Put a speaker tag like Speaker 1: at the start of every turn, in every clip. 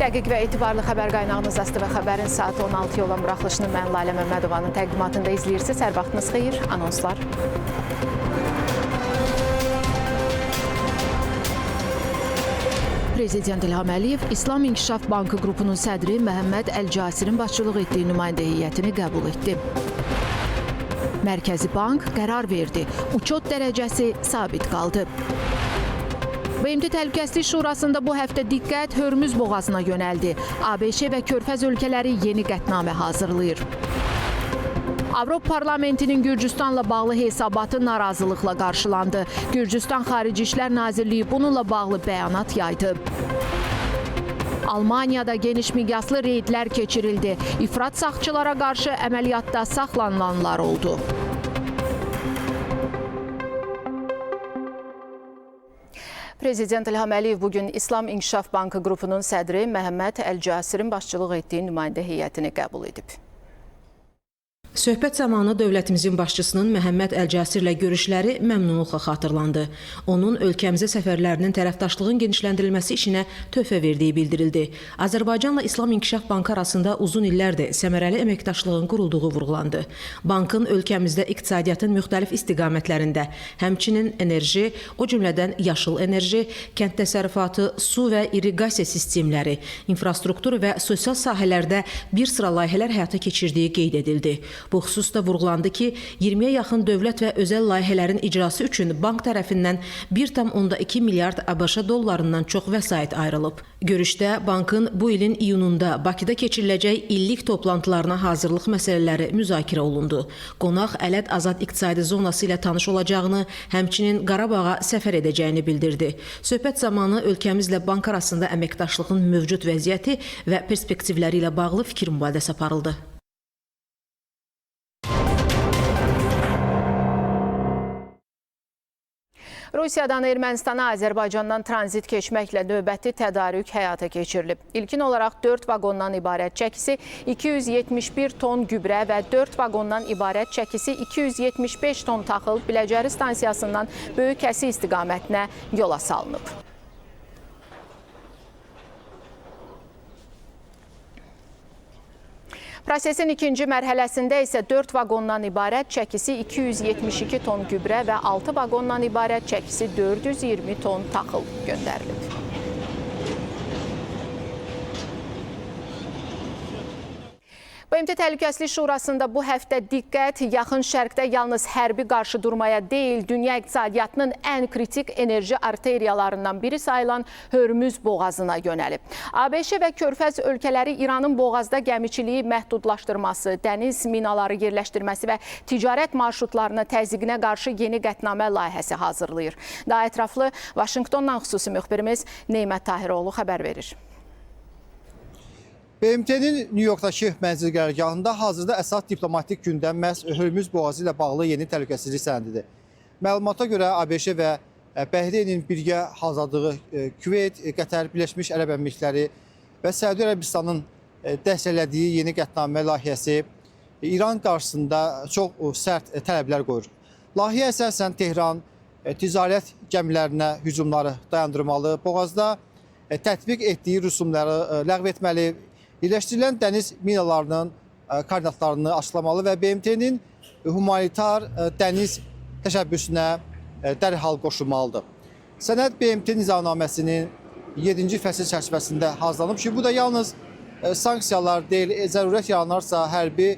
Speaker 1: Dəqiq və etibarlı xəbər qaynağınız ASTV Xəbərin saat 16-ya olan buraxılışını mən Lalə Məmmədovanın təqdimatında izləyirsiniz. Hər vaxtınız xeyir, anonslar. Prezident İlham Əliyev İslam İnkişaf Bankı qrupunun sədri Məhəmməd Əl-Casirin başçılıq etdiyi nümayəndə heyətini qəbul etdi. Mərkəzi Bank qərar verdi. Uçot dərəcəsi sabit qaldı. BMT Təhlükəsizlik Şurasında bu həftə diqqət Hörmüz boğazına yönəldi. ABŞ və Körfəz ölkələri yeni qətnamə hazırlayır. Avropa Parlamentinin Gürcüstanla bağlı hesabatı narazılıqla qarşılandı. Gürcüstan Xarici İşlər Nazirliyi bununla bağlı bəyanat yaydı. Almaniyada geniş miqyaslı reydlər keçirildi. İfrat sağçılara qarşı əməliyyatda saxlanılanlar oldu. Prezident İlham Əliyev bugün İslam İnkişaf Bankı qrupunun sədri Məhəmməd Əl-Casirin başçılıq etdiyi nümayəndə heyətini qəbul edib.
Speaker 2: Söhbət zamanı dövlətimizin başçısının Məhəmməd Əl-Casirlə görüşləri məmnunluqla xatırlandı. Onun ölkəmizə səfərlərinin tərəfdaşlığın genişləndirilməsi işinə töhfə verdiyi bildirildi. Azərbaycanla İslam İnkişaf Bankı arasında uzun illərdir səmərəli əməkdaşlığın qurulduğu vurğulandı. Bankın ölkəmizdə iqtisadiyyatın müxtəlif istiqamətlərində, həmçinin enerji, o cümlədən yaşıl enerji, kənd təsərrüfatı, su və irriqasiya sistemləri, infrastruktur və sosial sahələrdə bir sıra layihələr həyata keçirdiyi qeyd edildi. Bu xüsusda vurğulandı ki, 20-yə yaxın dövlət və özəl layihələrin icrası üçün bank tərəfindən 1,2 milyard ABŞ dollarından çox vəsait ayrılıb. Görüşdə bankın bu ilin iyununda Bakıda keçiriləcək illik toplantılarına hazırlıq məsələləri müzakirə olundu. Qonaq Ələt Azad İqtisadi Zonası ilə tanış olacağını, həmçinin Qarabağa səfər edəcəyini bildirdi. Söhbət zamanı ölkəmizlə bank arasında əməkdaşlığın mövcud vəziyyəti və perspektivləri ilə bağlı fikir mübadiləsi aparıldı.
Speaker 1: Rusiyadan Ermənistana Azərbaycandan tranzit keçməklə növbəti tədarük həyata keçirilib. İlkin olaraq 4 vaqondan ibarət çəkisi 271 ton gübrə və 4 vaqondan ibarət çəkisi 275 ton taxıl Biləcəri stansiyasından Böyükəsi istiqamətinə yola salınıb. Prosesin ikinci mərhələsində isə 4 vaqondan ibarət çəkisi 272 ton gübrə və 6 vaqondan ibarət çəkisi 420 ton taxıl göndərilib. BMT Təhlükəsizlik Şurasında bu həftə diqqət Yaxın Şərqdə yalnız hərbi qarşıdurmaya deyil, dünya iqtisadiyyatının ən kritik enerji arteriyalarından biri sayılan Hörmüz boğazına yönəlib. ABŞ və Körfəz ölkələri İranın boğazda gəmiçiliyi məhdudlaşdırması, dəniz minaları yerləşdirməsi və ticarət marşrutlarına təzyiqinə qarşı yeni qətnamə layihəsi hazırlayır. Daha ətraflı Vaşinqtondan xüsusi müxbirimiz Neymət Tahiroğlu xəbər verir.
Speaker 3: BMT-nin New Yorkdakı mənzil qərargahında hazırda əsas diplomatik gündəm məhz Hörmüz boğazı ilə bağlı yeni təhlükəsizlik sənədidir. Məlumata görə ABŞ və Bəhreynin birgə hazırladığı Küveyt, Qətər, Birləşmiş Ərəb Əmirlikləri və Səudiyyə Ərəbistanının dəstəklədiyi yeni qətnamə layihəsi İran qarşısında çox sərt tələblər qoyur. Layihə əsasən Tehran ticarət gəmilərinə hücumları dayandırmalı, boğazda tətbiq etdiyi rüsumları ləğv etməli, birləşdirilən dəniz minalarının koordinatlarını açıqlamalı və BMT-nin humanitar dəniz təşəbbüsünə dərhal qoşulmalıdır. Sənəd BMT nizamnaməsinin 7-ci fəsil çərçivəsində hazırlanıb ki, bu da yalnız sanksiyalar deyil, zərurət yaranarsa hərbi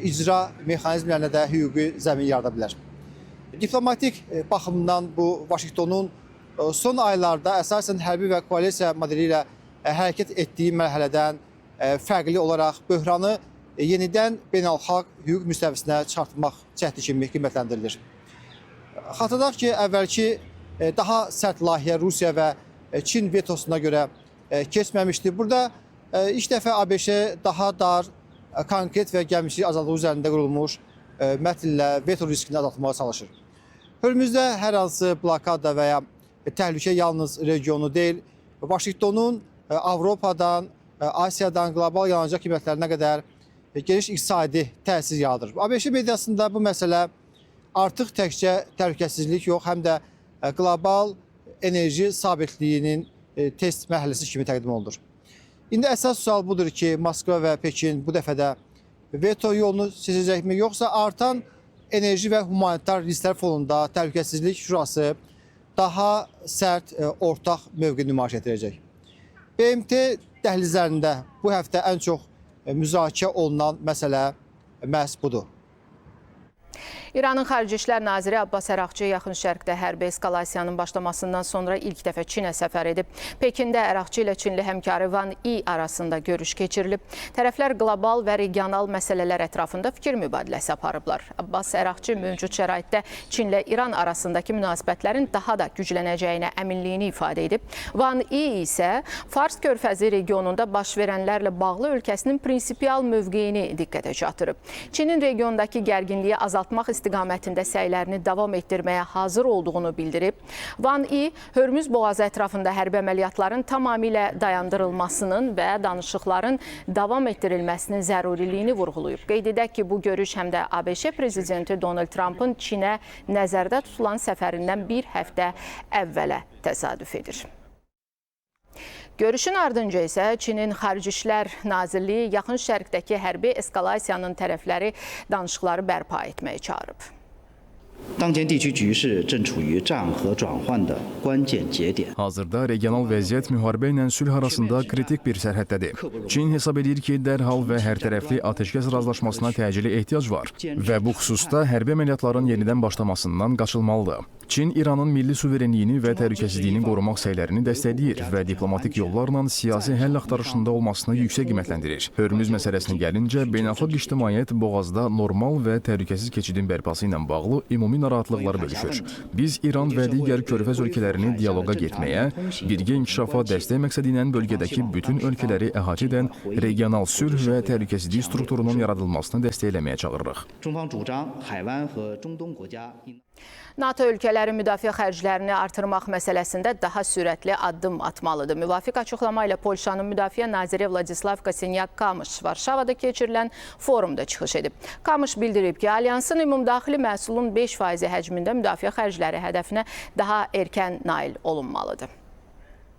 Speaker 3: icra mexanizmlərinə də hüquqi zəmin yarada bilər. Diplomatik baxımdan bu Vaşinqtonun son aylarda əsasən hərbi və koalisiya modeli ilə hərəkət etdiyi mərhələdən fərqli olaraq böhranı yenidən beynəlxalq hüquq müstəvisinə çatdırmaq cəhdi kimi qiymətləndirilir. Xatırladaq ki, əvvəlki daha sərt layihə Rusiya və Çin vetosuna görə keçməmişdi. Burada ilk dəfə ABŞ daha dar, konkret və gəmiçilik azadlığı üzərində qurulmuş mətnlə veto riskini azaltmağa çalışır. Hörmüzdə hər hansı blokada və ya təhlükə yalnız regionu deyil, Vaşinqtonun Avropadan, Asiyadan qlobal yanacaq qiymətlərinə qədər geniş iqtisadi təsir yaradır. ABŞ mediasında bu məsələ artıq təkcə təhlükəsizlik yox, həm də qlobal enerji sabitliyinin test mərhələsi kimi təqdim olunur. İndi əsas sual budur ki, Moskva və Pekin bu dəfə də veto yolunu seçəcəkmi, yoxsa artan enerji və humanitar risklər fonunda Təhlükəsizlik Şurası daha sərt ortaq mövqe nümayiş etdirəcək. BMT dəhlizlərində bu həftə ən çox müzakirə olunan məsələ məhz budur.
Speaker 1: İranın Xarici İşlər Naziri Abbas Əraqçı yaxın şərqdə hərbi eskalasiyanın başlamasından sonra ilk dəfə Çinə səfər edib. Pekində Əraqçı ilə Çinli həmkarı Van Yi arasında görüş keçirilib. Tərəflər qlobal və regional məsələlər ətrafında fikir mübadiləsi aparıblar. Abbas Əraqçı mövcud şəraitdə Çinlə İran arasındakı münasibətlərin daha da güclənəcəyinə əminliyini ifadə edib. Van Yi isə Fars körfəzi regionunda baş verənlərlə bağlı ölkəsinin prinsipial mövqeyini diqqətə çatdırıb. Çinin regiondakı gərginliyi azaltmaq istiqamətində səylərini davam etdirməyə hazır olduğunu bildirib. Van Yi, Hörmüz boğazı ətrafında hərbi əməliyyatların tamamilə dayandırılmasının və danışıqların davam etdirilməsinin zəruriliyini vurğulayıb. Qeyd edək ki, bu görüş həm də ABŞ prezidenti Donald Trumpın Çinə nəzərdə tutulan səfərindən bir həftə əvvələ təsadüf edir. Görüşün ardınca isə Çinin Xarici İşlər Nazirliyi yaxın şərqdəki hərbi eskalasiyanın tərəfləri danışıqları bərpa etməyə çağırıb.
Speaker 4: 当前地区局势正处于战和转换的关键节点。
Speaker 5: Hazırda regional vəziyyət müharibə ilə sülh arasında kritik bir sərhəddədir. Çin hesab edir ki, dərhal və hərtərəfli atəşkəs razılaşmasına təcili ehtiyac var və bu xüsusda hərbi əməliyyatların yenidən başlamasından qaçılmalıdır. Çin İranın milli suverenliyini və təhlükəsizliyini qorumaq səylərini dəstəkləyir və diplomatik yollarla siyasi həll axtarışında olmasını yüksək qiymətləndirir. Hörmüz məsələsinə gəlincə, beynəlxalq ictimaiyyət boğazda normal və təhlükəsiz keçidin bərpası ilə bağlı ümumi narahatlıqları bölüşür. Biz İran və digər körfəz ölkələrini dialoqa getməyə, birgə inkişafa dəstək məqsədi ilə bölgədəki bütün ölkələri əhatə edən regional sülh və təhlükəsizlik strukturunun yaradılmasını dəstəkləməyə çağırırıq.
Speaker 1: NATO ölkələri müdafiə xərclərini artırmaq məsələsində daha sürətli addım atmalıdır. Müvafiq açıqlama ilə Polşanın müdafiə naziri Vladislav Kasenyak-Kamış Varşavada keçirilən forumda çıxış edib. Kamış bildirib ki, alyansın ümumdaxili məhsulun 5% həcmində müdafiə xərcləri hədəfinə daha erkən nail olunmalıdır.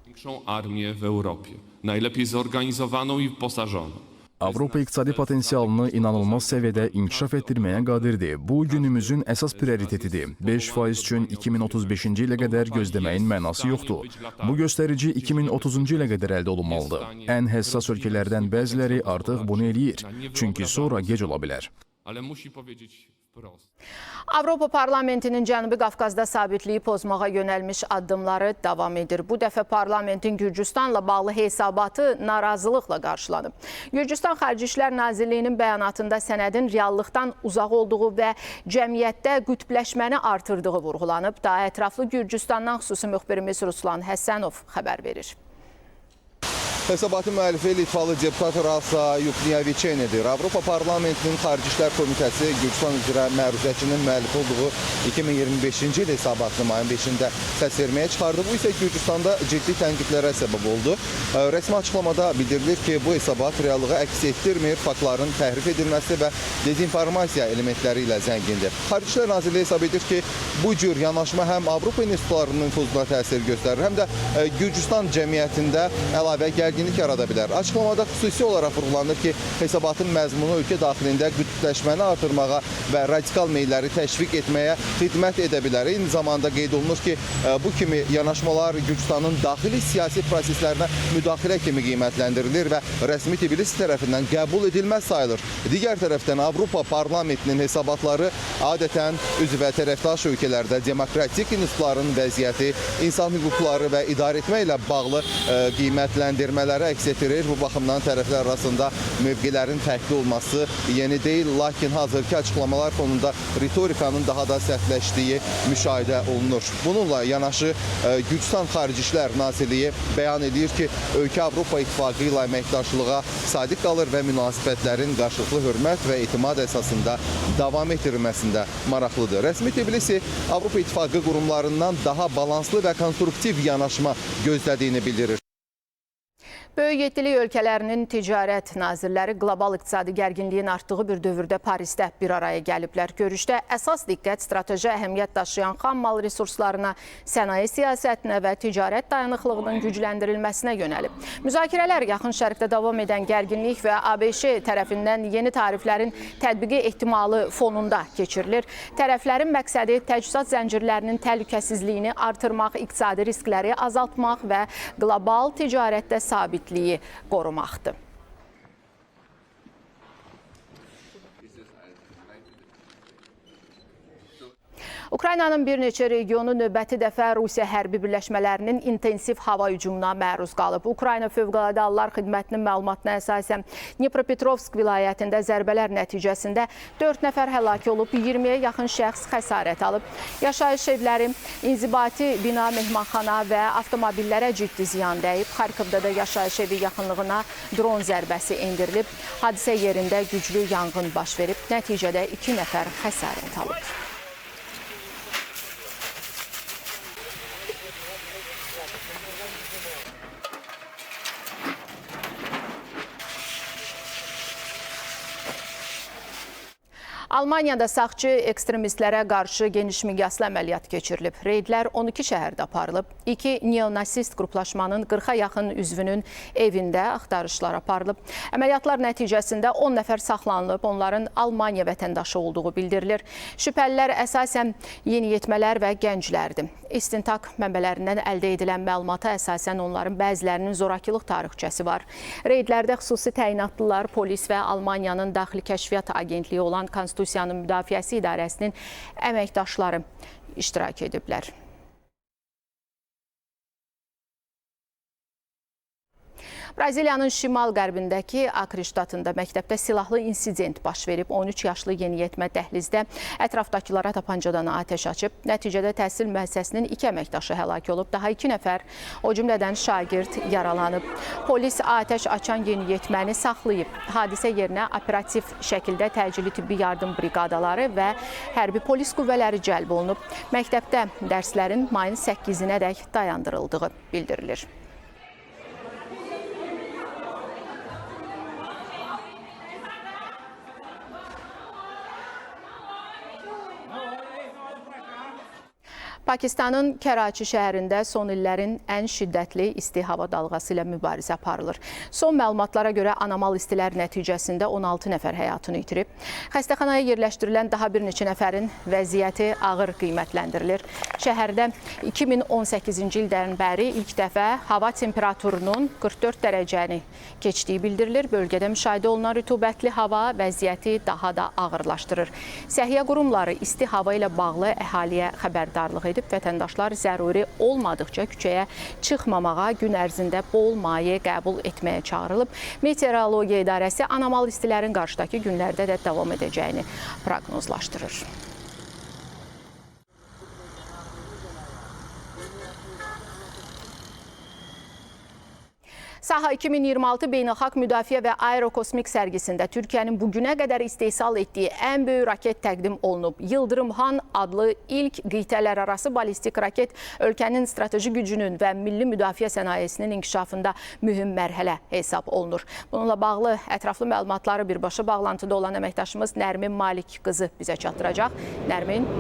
Speaker 6: Większą armię w Europie, najlepiej zorganizowaną i wyposażoną.
Speaker 5: Avropa iqtisadi potensialını inanılmaz səviyyədə inkişaf etdirməyə qadirdir. Bu, günümüzün əsas prioritetidir. 5% üçün 2035-ci ilə qədər gözləməyin mənası yoxdur. Bu göstərici 2030-cu ilə qədər əldə olunmalıdır. Ən həssas ölkələrdən bəziləri artıq bunu eləyir. Çünki sonra gec ola bilər.
Speaker 1: Avropa Parlamentinin Cənubi Qafqazda sabitliyi pozmağa yönəlmiş addımları davam edir. Bu dəfə parlamentin Gürcüstanla bağlı hesabatı narazılıqla qarşılanıb. Gürcüstan Xarici İşlər Nazirliyinin bəyanatında sənədin reallıqdan uzaq olduğu və cəmiyyətdə qütbləşməni artırdığı vurğulanıb. Daha ətraflı Gürcüstandan xüsusi müxbirimiz Ruslan Həsənov xəbər verir.
Speaker 7: Hesabatın müəllifi Litvalı deputat Rasa Yukneviçenidir. Avropa Parlamentinin Xarici İşlər Komitəsi Gürcüstan üzrə məruzəçinin müəllifi olduğu 2025-ci il hesabatını mayın 5-də səs verməyə çıxardı. Bu isə Gürcüstanda ciddi tənqidlərə səbəb oldu. Rəsmi açıqlamada bildirilir ki, bu hesabat reallığı əks etdirmir, faktların təhrif edilməsi və dezinformasiya elementləri ilə zəngindir. Xarici İşlər Nazirliyi hesab edir ki, bu cür yanaşma həm Avropa institutlarının nüfuzuna təsir göstərir, həm də Gürcüstan cəmiyyətində əlavə gərginlik yarada bilər. Açıqlamada xüsusi olaraq vurğulanır ki, hesabatın məzmunu ölkə daxilində qütbləşməni artırmağa və radikal meyilləri təşviq etməyə xidmət edə bilər. Eyni zamanda qeyd olunur ki, bu kimi yanaşmalar Gürcüstanın daxili siyasi proseslərinə müdaxilə kimi qiymətləndirilir və rəsmi Tbilisi tərəfindən qəbul edilməz sayılır. Digər tərəfdən Avropa Parlamentinin hesabatları adətən üzvə tərəfdaş ölkələrdə demokratik institutların vəziyyəti, insan hüquqları və idarəetmə ilə bağlı qiymətləndirmələri əks etdirir. Bu baxımdan tərəflər arasında mövqelərin fərqli olması yeni deyil, lakin hazırki açıqlamalar fonunda ritorikanın daha da sərtləşdiyi müşahidə olunur. Bununla yanaşı Gürcüstan Xarici İşlər Nazirliyi bəyan edir ki, ölkə Avropa İttifaqı ilə əməkdaşlığa sadiq qalır və münasibətlərin qarşılıqlı hörmət və etimad əsasında davam etdirilməsində maraqlıdır. Rəsmi Tbilisi Avropa İttifaqı qurumlarından daha balanslı və konstruktiv yanaşma gözlədiyini bildirir.
Speaker 1: Böyük yeddilik ölkələrinin ticarət nazirləri qlobal iqtisadi gərginliyin artdığı bir dövrdə Parisdə bir araya gəliblər. Görüşdə əsas diqqət strateji əhəmiyyət daşıyan xam mal resurslarına, sənaye siyasətinə və ticarət dayanıqlığının gücləndirilməsinə yönəlib. Müzakirələr yaxın şərqdə davam edən gərginlik və ABŞ tərəfindən yeni tariflərin tətbiqi ehtimalı fonunda keçirilir. Tərəflərin məqsədi təchizat zəncirlərinin təhlükəsizliyini artırmaq, iqtisadi riskləri azaltmaq və qlobal ticarətdə sabitliyi qorumaqdır. Ukraynanın bir neçə regionu növbəti dəfə Rusiya hərbi birləşmələrinin intensiv hava hücumuna məruz qalıb. Ukrayna Fövqəladə Hallar Xidmətinin məlumatına əsasən Dnipropetrovsk vilayətində zərbələr nəticəsində 4 nəfər həlak olub, 20-yə yaxın şəxs xəsarət alıb. Yaşayış evləri, inzibati bina, mehmanxana və avtomobillərə ciddi ziyan dəyib. Xarkovda da yaşayış evi yaxınlığına dron zərbəsi endirilib. Hadisə yerində güclü yanğın baş verib. Nəticədə 2 nəfər xəsarət alıb. Almaniyada sağçı ekstremistlərə qarşı geniş miqyaslı əməliyyat keçirilib. Reydlər 12 şəhərdə aparılıb. 2 neonasist qruplaşmanın 40-a yaxın üzvünün evində axtarışlar aparılıb. Əməliyyatlar nəticəsində 10 nəfər saxlanılıb. Onların Almaniya vətəndaşı olduğu bildirilir. Şübhəlilər əsasən yeniyetmələr və gənclərdir. İstintaq mənbələrindən əldə edilən məlumata əsasən onların bəzilərinin zorakılıq tarixçəsi var. Reydlərdə xüsusi təyinatlılar, polis və Almaniyanın Daxili Kəşfiyyat Agentliyi olan Konstitusiyanın Müdafiəsi İdarəsinin əməkdaşları iştirak ediblər. Braziliyanın şimal-qərbindəki Akre ştatında məktəbdə silahlı insident baş verib. 13 yaşlı yeniyetmə dəhlizdə ətrafdakılara tapancadan atəş açıb. Nəticədə təhsil müəssisəsinin 2 əməkdaşı həlak olub. Daha 2 nəfər, o cümlədən şagird yaralanıb. Polis atəş açan yeniyetməni saxlayıb. Hadisə yerinə operativ şəkildə təcili tibbi yardım briqadaları və hərbi polis qüvvələri cəlb olunub. Məktəbdə dərslərin mayın 8-nədək dayandırıldığı bildirilir. Pakistanın Kəraçi şəhərində son illərin ən şiddətli isti hava dalğası ilə mübarizə aparılır. Son məlumatlara görə anomal istilər nəticəsində 16 nəfər həyatını itirib. Xəstəxanaya yerləşdirilən daha bir neçə nəfərin vəziyyəti ağır qiymətləndirilir. Şəhərdə 2018-ci ildən bəri ilk dəfə hava temperaturunun 44 dərəcəni keçdiyi bildirilir. Bölgədə müşahidə olunan rütubətli hava vəziyyəti daha da ağırlaşdırır. Səhiyyə qurumları isti hava ilə bağlı əhaliyə xəbərdarlıq edib, vətəndaşlar zəruri olmadıqca küçəyə çıxmamağa, gün ərzində bol maye qəbul etməyə çağırılıb. Meteorologiya İdarəsi anomal istilərin qarşıdakı günlərdə də davam edəcəyini proqnozlaşdırır. Saha 2026 Beynəlxalq Müdafiə və Aerokosmik sərgisində Türkiyənin bugünə qədər istehsal etdiyi ən böyük raket təqdim olunub. Yıldırım Han adlı ilk qitələrarası balistik raket ölkənin strateji gücünün və milli müdafiə sənayesinin inkişafında mühüm mərhələ hesab olunur. Bununla bağlı ətraflı məlumatları birbaşa bağlantıda olan əməkdaşımız Nərmin Malik qızı bizə çatdıracaq. Nərmin.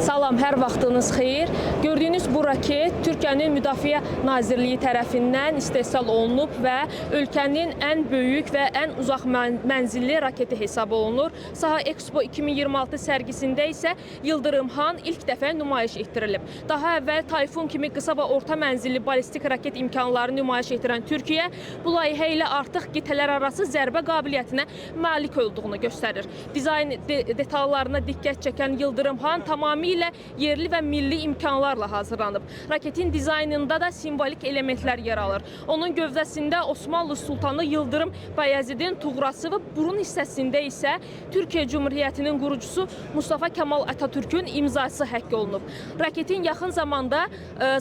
Speaker 8: Salam, hər vaxtınız xeyir. Gördüyünüz bu raket Türkiyənin Müdafiə Nazirliyi tərəfindən istehsal olunub və ölkənin ən böyük və ən uzaq mənzilli raketi hesab olunur. Saha Expo 2026 sərgisində isə Yıldırım Han ilk dəfə nümayiş etdirilib. Daha əvvəl Tayfun kimi qısa və orta mənzilli balistik raket imkanları nümayiş etdirən Türkiyə bu layihə ilə artıq qitələrarası zərbə qabiliyyətinə malik olduğunu göstərir. Dizayn detallarına diqqət çəkən Yıldırım Han tamamilə yerli və milli imkanlarla hazırlanıb. Raketin dizaynında da simvolik elementlər yer alır. Onun gövdəsində Osmanlı Sultanı Yıldırım Bayezidin tuğrası və burun hissəsində isə Türkiyə Cumhuriyyətinin qurucusu Mustafa Kemal Atatürk'ün imzası həkk olunub. Raketin yaxın zamanda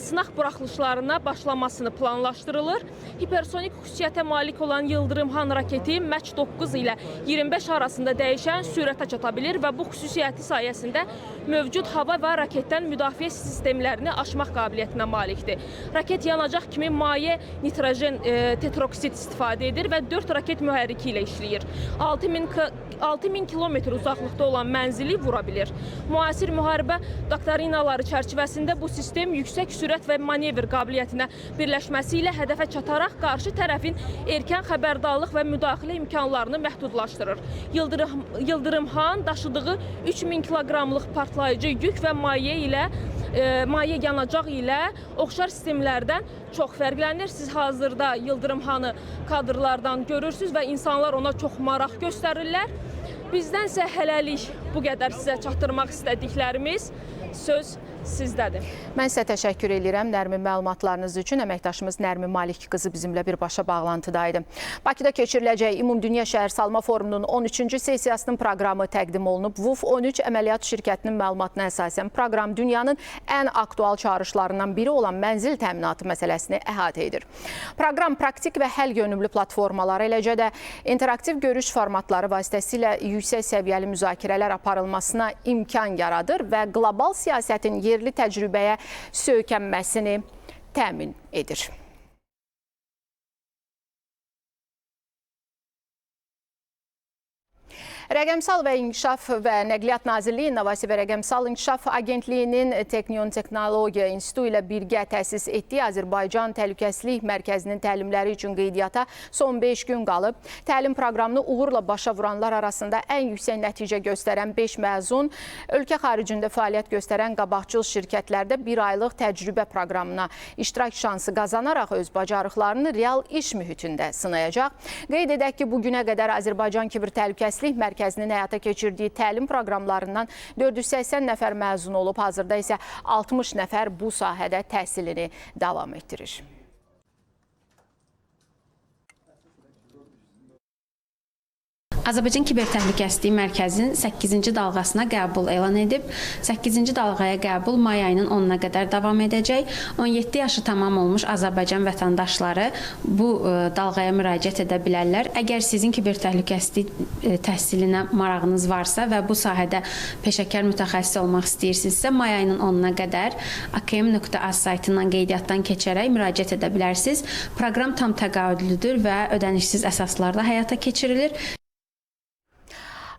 Speaker 8: sınaq buraxılışlarına başlamasını planlaşdırılır. Hipersonik xüsusiyyətə malik olan Yıldırım Han raketi Mach 9 ilə 25 arasında dəyişən sürətə çata bilir və bu xüsusiyyəti sayəsində mövcud hava və raketdən müdafiə sistemlərini aşmaq qabiliyyətinə malikdir. Raket yanacaq kimi maye nitrojen tetroksid istifadə edir və 4 raket mühərriki ilə işləyir. 6000 kilometr uzaqlıqda olan mənzili vura bilir. Müasir müharibə doktrinaları çərçivəsində bu sistem yüksək sürət və manevr qabiliyyətinə birləşməsi ilə hədəfə çataraq qarşı tərəfin erkən xəbərdarlıq və müdaxilə imkanlarını məhdudlaşdırır. Yıldırımhan daşıdığı 3000 kiloqramlıq partlayıcı yük və maye yanacaq ilə oxşar sistemlərdən çox fərqlənir. Siz hazırda Yıldırımhanı kadrlardan görürsünüz və insanlar ona çox maraq göstərirlər. Bizdənsə hələlik bu qədər sizə çatdırmaq istədiklərimiz söz sizdədir.
Speaker 1: Mən sizə təşəkkür edirəm Nərmin məlumatlarınız üçün. Əməkdaşımız Nərmin Malik qızı bizimlə birbaşa bağlantıdaydı. Bakıda keçiriləcək Ümumdünya Şəhərsalma Forumunun 13-cü sessiyasının proqramı təqdim olunub. VUF 13 əməliyyat şirkətinin məlumatına əsasən proqram dünyanın ən aktual çağrışlarından biri olan mənzil təminatı məsələsini əhatə edir. Proqram praktik və həll yönümlü platformaları, eləcə də interaktiv görüş formatları vasitəsilə yüksək səviyyəli müzakirələr aparılmasına imkan yaradır və qlobal siyasətin yerli təcrübəyə söykənməsini təmin edir. Rəqəmsal və İnkişaf və Nəqliyyat Nazirliyi İnnovasiya və Rəqəmsal İnkişaf Agentliyinin Teknion Texnologiya İnstitutu ilə birgə təsis etdiyi Azərbaycan Təhlükəsizlik Mərkəzinin təlimləri üçün qeydiyyata son 5 gün qalıb. Təlim proqramını uğurla başa vuranlar arasında ən yüksək nəticə göstərən 5 məzun, ölkə xaricində fəaliyyət göstərən qabaqcıl şirkətlərdə 1 aylıq təcrübə proqramına iştirak şansı qazanaraq öz bacarıqlarını real iş mühitində sınayacaq. Qeyd edək ki, bugünə qədər Azərbaycan Kiber Təhlükəsizlik Mərkəzinin həyata keçirdiyi təlim proqramlarından 480 nəfər məzun olub, hazırda isə 60 nəfər bu sahədə təhsilini davam etdirir.
Speaker 9: Azərbaycan Kiber Təhlükəsizlik Mərkəzinin 8-ci dalğasına qəbul elan edib. 8-ci dalğaya qəbul may ayının 10-na qədər davam edəcək. 17 yaşı tamam olmuş Azərbaycan vətəndaşları bu dalğaya müraciət edə bilərlər. Əgər sizin kiber təhlükəsizlik təhsilinə marağınız varsa və bu sahədə peşəkar mütəxəssis olmaq istəyirsinizsə, may ayının 10-na qədər akm.az saytından qeydiyyatdan keçərək müraciət edə bilərsiniz. Proqram tam təqaüdlüdür və ödənişsiz əsaslarda həyata keçirilir.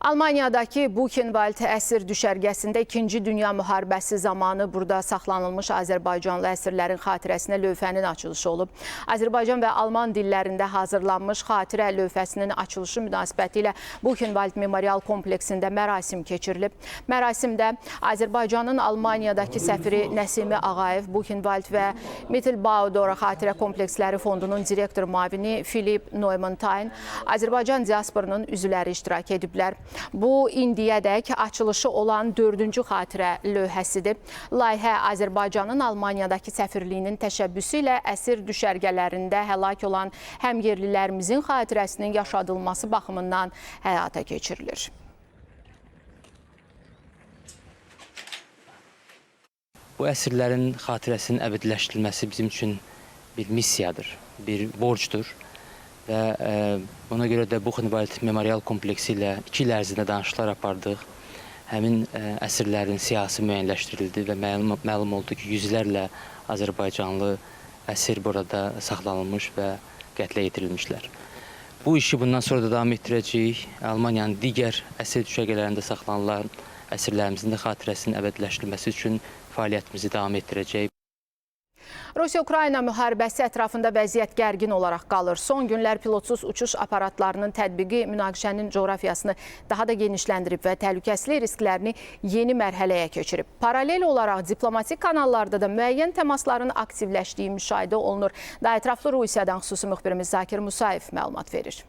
Speaker 1: Almaniyadakı Buchenwald əsir düşərgəsində 2-ci Dünya müharibəsi zamanı burada saxlanılmış Azərbaycanlı əsirlərin xatirəsinə lövhənin açılışı olub. Azərbaycan və Alman dillərində hazırlanmış xatirə lövhəsinin açılışı münasibətilə Buchenwald Memorial kompleksində mərasim keçirilib. Mərasimdə Azərbaycanın Almaniyadakı səfiri Nəsimi Ağayev, Buchenwald və Mittelbau-Dora Xatirə Kompleksləri Fondunun direktor müavini Filip Neumann-Tain, Azərbaycan diasporunun üzvləri iştirak ediblər. Bu, indiyədək açılışı olan 4-cü xatirə lövhəsidir. Layihə Azərbaycanın Almaniyadakı səfirliyinin təşəbbüsü ilə əsir düşərgələrində həlak olan həmyerlilərimizin xatirəsinin yaşadılması baxımından həyata keçirilir.
Speaker 10: Bu əsirlərin xatirəsinin əbədiləşdirilməsi bizim üçün bir missiyadır, bir borcdur. Və ona görə də Buchenwald Memorial kompleksi ilə 2 il ərzində danışıqlar apardıq. Həmin əsirlərin siyasi müəyyənləşdirildi və məlum oldu ki, yüzlərlə Azərbaycanlı əsir burada saxlanılmış və qətlə yetirilmişlər. Bu işi bundan sonra da davam etdirəcəyik. Almaniyanın digər əsir düşərgələrində saxlanılan əsirlərimizin də xatirəsinin əbədiləşdirilməsi üçün fəaliyyətimizi davam etdirəcəyik.
Speaker 1: Rusiya-Ukrayna müharibəsi ətrafında vəziyyət gərgin olaraq qalır. Son günlər pilotsuz uçuş aparatlarının tətbiqi münaqişənin coğrafiyasını daha da genişləndirib və təhlükəsizlik risklərini yeni mərhələyə keçirib. Paralel olaraq diplomatik kanallarda da müəyyən təmasların aktivləşdiyi müşahidə olunur. Daha ətraflı Rusiyadan xüsusi müxbirimiz Zakir Musayev məlumat verir.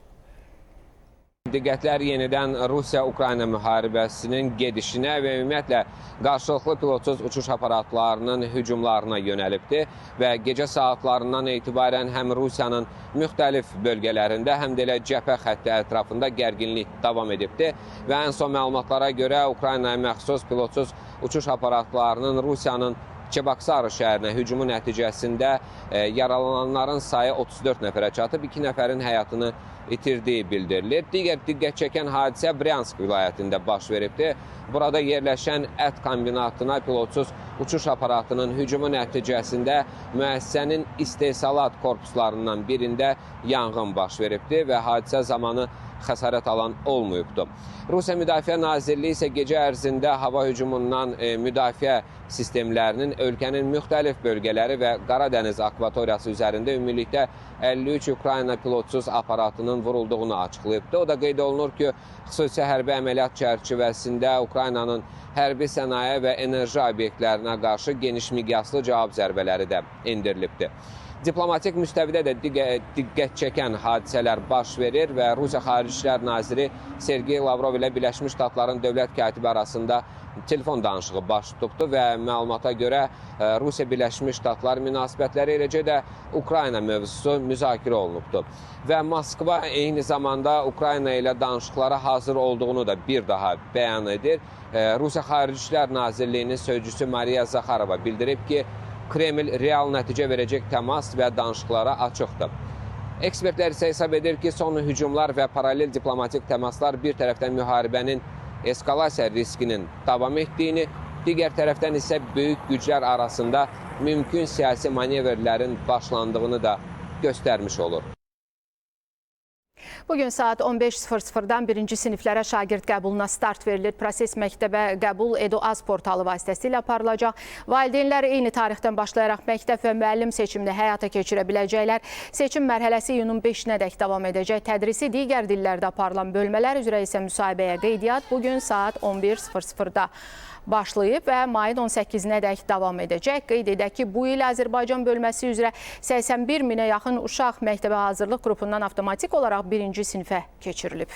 Speaker 11: Diqqətlər yenidən Rusiya-Ukrayna müharibəsinin gedişinə və ümumiyyətlə qarşılıqlı pilotsuz uçuş aparatlarının hücumlarına yönəlibdir və gecə saatlarından etibarən həm Rusiyanın müxtəlif bölgələrində, həm də elə cəbhə xətti ətrafında gərginlik davam edibdir və ən son məlumatlara görə Ukraynaya məxsus pilotsuz uçuş aparatlarının Rusiyanın Çebaksarı şəhərinə hücumu nəticəsində yaralananların sayı 34 nəfərə çatıb, 2 nəfərin həyatını itirdiyi bildirilir. Digər diqqət çəkən hadisə Bryansk vilayətində baş veribdir. Burada yerləşən ət kombinatına pilotsuz uçuş aparatının hücumu nəticəsində müəssisənin istehsalat korpuslarından birində yanğın baş veribdir və hadisə zamanı xəsarət alan olmayıbdır. Rusiya Müdafiə Nazirliyi isə gecə ərzində hava hücumundan müdafiə sistemlərinin ölkənin müxtəlif bölgələri və Qara Dəniz akvatoriyası üzərində ümumilikdə 53 Ukrayna pilotsuz aparatının vurulduğunu açıqlayıbdır. O da qeyd olunur ki, xüsusi hərbi əməliyyat çərçivəsində Ukraynanın hərbi sənaye və enerji obyektlərinə qarşı geniş miqyaslı cavab zərbələri də endirilibdir. Diplomatik müstəvidə də diqqət çəkən hadisələr baş verir və Rusiya Xarici İşlər Naziri Sergey Lavrov ilə Birləşmiş Ştatların dövlət katibi arasında telefon danışığı baş tutubdur və məlumata görə Rusiya Birləşmiş Ştatlar münasibətləri, eləcə də Ukrayna mövzusu müzakirə olunubdur. Və Moskva eyni zamanda Ukrayna ilə danışıqlara hazır olduğunu da bir daha bəyan edir. Rusiya Xarici İşlər Nazirliyinin sözcüsü Mariya Zakharova bildirib ki, Kreml real nəticə verəcək təmas və danışıqlara açıqdır. Ekspertlər isə hesab edir ki, son hücumlar və paralel diplomatik təmaslar bir tərəfdən müharibənin eskalasiya riskinin davam etdiyini, digər tərəfdən isə böyük güclər arasında mümkün siyasi manevrlərin başlandığını da göstərmiş olur.
Speaker 1: Bugün saat 15:00-dan birinci siniflərə şagird qəbuluna start verilir. Proses məktəbə qəbul Edu-Az portalı vasitəsilə aparılacaq. Valideynlər eyni tarixdən başlayaraq məktəb və müəllim seçimini həyata keçirə biləcəklər. Seçim mərhələsi iyunun 5-nədək davam edəcək. Tədrisi digər dillərdə aparılan bölmələr üzrə isə müsahibəyə qeydiyyat bugün saat 11:00-da başlayıb və mayın 18-nədək davam edəcək. Qeyd edək ki, bu il Azərbaycan bölməsi üzrə 81 minə yaxın uşaq məktəbə hazırlıq qrupundan avtomatik olaraq birinci sinifə keçirilib.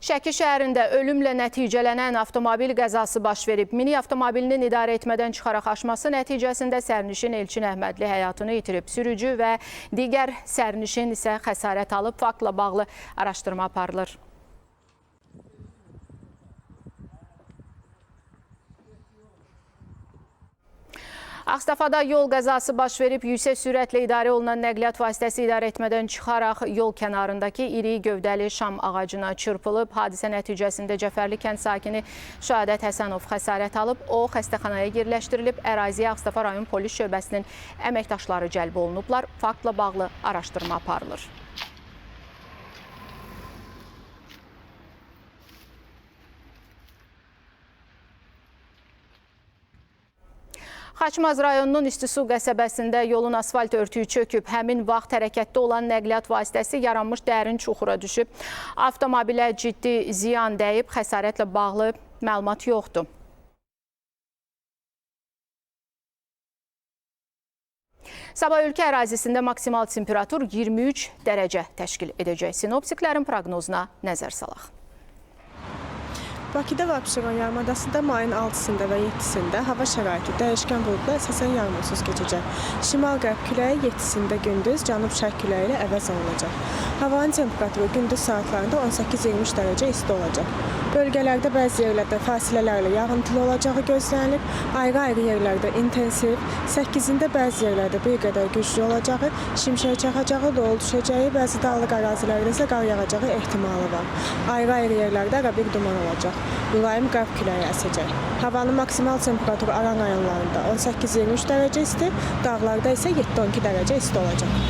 Speaker 1: Şəki şəhərində ölümlə nəticələnən avtomobil qəzası baş verib. Mini avtomobilinin idarə etmədən çıxaraq aşması nəticəsində sərnişin Elçin Əhmədli həyatını itirib. Sürücü və digər sərnişin isə xəsarət alıb. Faktla bağlı araşdırma aparılır. Ağstafada yol qəzası baş verib, yüksək sürətlə idarə olunan nəqliyyat vasitəsi idarə etmədən çıxaraq yol kənarındakı iri gövdəli şam ağacına çırpılıb. Hadisə nəticəsində Cəfərli kənd sakini Şəhadət Həsənov xəsarət alıb. O, xəstəxanaya yerləşdirilib. Əraziyə Ağstafa rayon polis şöbəsinin əməkdaşları cəlb olunublar. Faktla bağlı araşdırma aparılır. Xaçmaz rayonunun İstisu qəsəbəsində yolun asfalt örtüyü çöküb. Həmin vaxt hərəkətdə olan nəqliyyat vasitəsi yaranmış dərin çuxura düşüb. Avtomobilə ciddi ziyan dəyib, xəsarətlə bağlı məlumat yoxdur. Sabah ölkə ərazisində maksimal temperatur 23 dərəcə təşkil edəcək. Sinoptiklərin proqnozuna nəzər salaq.
Speaker 12: Bakıda və Abşeron yarımadasında mayın 6-sında və 7-sində hava şəraiti dəyişkən buludla əsasən yağmursuz keçəcək. Şimal-qərb küləyi 7-sində gündüz, cənub-şərq küləyi ilə əvəz olunacaq. Havanın temperaturu gündüz saatlarında 18-23 dərəcə isti olacaq. Bölgələrdə bəzi yerlərdə fasilələrlə yağıntılı olacağı gözlənilir. Ayrı-ayrı yerlərdə intensiv, 8-ində bəzi yerlərdə bir qədər güclü olacağı, şimşək çaxacağı, dolu düşəcəyi, bəzi dağlıq ərazilərdə isə qar yağacağı ehtimalı var. Ayrı-ayrı yerlərdə arabir duman olacaq. Mülayim qərb küləyi əsəcək. Havanın maksimal temperaturu Aran rayonlarında 18-23 dərəcə isti, dağlarda isə 7-12 dərəcə isti olacaq.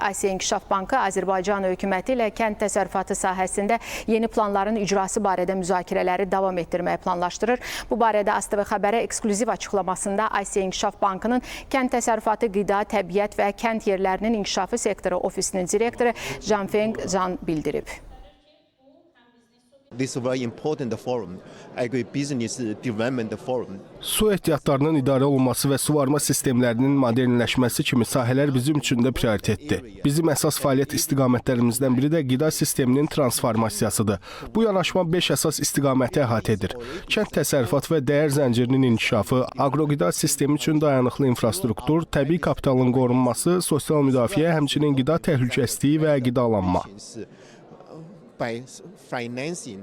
Speaker 1: Asiya İnkişaf Bankı Azərbaycan hökuməti ilə kənd təsərrüfatı sahəsində yeni planların icrası barədə müzakirələri davam etdirməyi planlaşdırır. Bu barədə ASTV xəbərə eksklüziv açıqlamasında Asiya İnkişaf Bankının kənd təsərrüfatı, qida, təbiət və kənd yerlərinin inkişafı sektoru ofisinin direktoru Janfeng Zhan bildirib.
Speaker 13: This is a very important forum, agribusiness development forum.
Speaker 14: Su ehtiyatlarının idarə olunması və suvarma sistemlərinin modernləşməsi kimi sahələr bizim üçün də prioritetdir. Bizim əsas fəaliyyət istiqamətlərimizdən biri də qida sisteminin transformasiyasıdır. Bu yanaşma 5 əsas istiqaməti əhatə edir. Kənd təsərrüfat və dəyər zəncirinin inkişafı, aqroqida sistemi üçün dayanıqlı infrastruktur, təbii kapitalın qorunması, sosial müdafiə, həmçinin qida təhlükəsizliyi və qidalanma.
Speaker 13: by financing.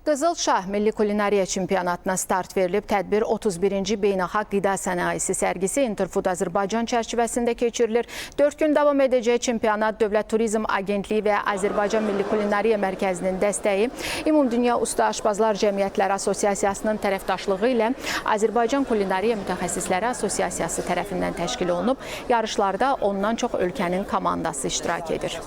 Speaker 1: Qızıl Şah Milli Kulinariya Çempionatına start verilib. Tədbir 31-ci Beynəlxalq Qida Sənayesi sərgisi Interfood Azərbaycan çərçivəsində keçirilir. 4 gün davam edəcək çempionat Dövlət Turizm Agentliyi və Azərbaycan Milli Kulinariya Mərkəzinin dəstəyi, Ümumdünya Usta Aşbazlar Cəmiyyətləri Assosiasiyasının tərəfdaşlığı ilə Azərbaycan Kulinariya Mütəxəssisləri Assosiasiyası tərəfindən təşkil olunub. Yarışlarda ondan çox ölkənin komandası iştirak edir.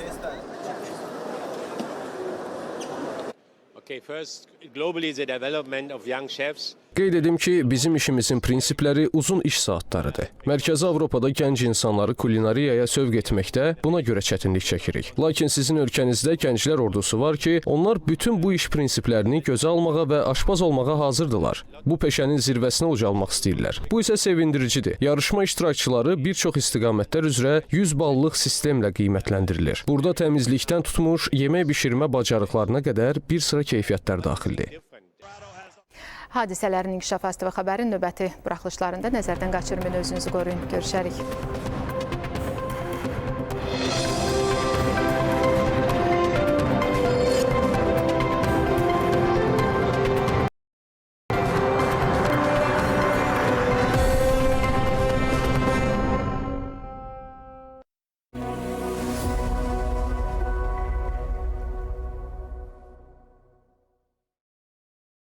Speaker 15: Qeyd edim ki, bizim işimizin prinsipləri uzun iş saatlarıdır. Mərkəzi Avropada gənc insanları kulinariyaya sövq etməkdə buna görə çətinlik çəkirik. Lakin sizin ölkənizdə gənclər ordusu var ki, onlar bütün bu iş prinsiplərini gözə almağa və aşpaz olmağa hazırdılar. Bu peşənin zirvəsinə ucalmaq istəyirlər. Bu isə sevindiricidir. Yarışma iştirakçıları bir çox istiqamətlər üzrə 100 ballıq sistemlə qiymətləndirilir. Burada təmizlikdən tutmuş, yemək bişirmə bacarıqlarına qədər bir sıra keyfiyyətlər daxildir.
Speaker 1: Hadisələrin inkişaf ATV xəbərin növbəti buraxılışlarında nəzərdən qaçırmayın, özünüzü qoruyun. Görüşərik.